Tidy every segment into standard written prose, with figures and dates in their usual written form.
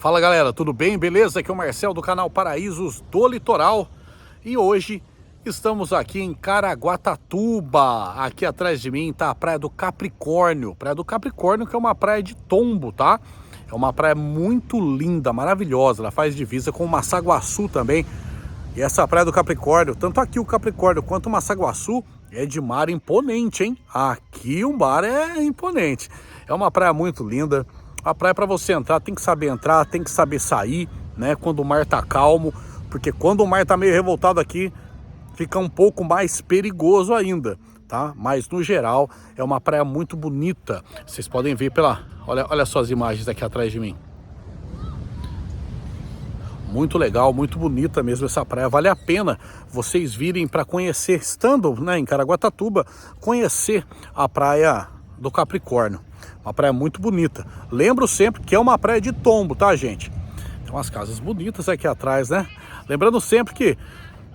Fala galera, tudo bem? Beleza? Aqui é o Marcel do canal Paraísos do Litoral e hoje estamos aqui em Caraguatatuba. Aqui atrás de mim está a Praia do Capricórnio. Praia do Capricórnio, que é uma praia de tombo, tá? É uma praia muito linda, maravilhosa. Ela faz divisa com o Massaguaçu também. E essa Praia do Capricórnio, tanto aqui o Capricórnio quanto o Massaguaçu, é de mar imponente, hein? Aqui o mar é imponente. É uma praia muito linda. A praia, para você entrar, tem que saber sair, né? Quando o mar tá calmo, porque quando o mar tá meio revoltado aqui, fica um pouco mais perigoso ainda, tá? Mas no geral, é uma praia muito bonita. Vocês podem ver olha só as imagens aqui atrás de mim. Muito legal, muito bonita mesmo essa praia. Vale a pena vocês virem para conhecer, estando, né, em Caraguatatuba, conhecer a Praia do Capricórnio. Uma praia muito bonita. Lembro sempre que é uma praia de tombo, tá, gente? Tem umas casas bonitas aqui atrás, né? Lembrando sempre que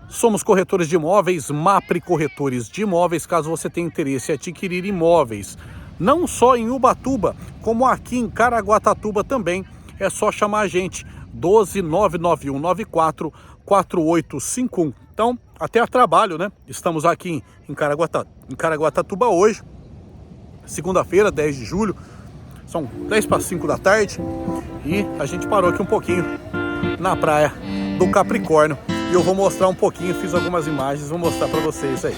somos corretores de imóveis, Mapri Corretores de Imóveis, caso você tenha interesse em adquirir imóveis, não só em Ubatuba, como aqui em Caraguatatuba também. É só chamar a gente, 12991944851. Então, até a trabalho, né? Estamos aqui em Caraguatatuba hoje, segunda-feira, 10 de julho, são 10 para 5 da tarde e a gente parou aqui um pouquinho na Praia do Capricórnio e eu vou mostrar um pouquinho, fiz algumas imagens, vou mostrar para vocês aí.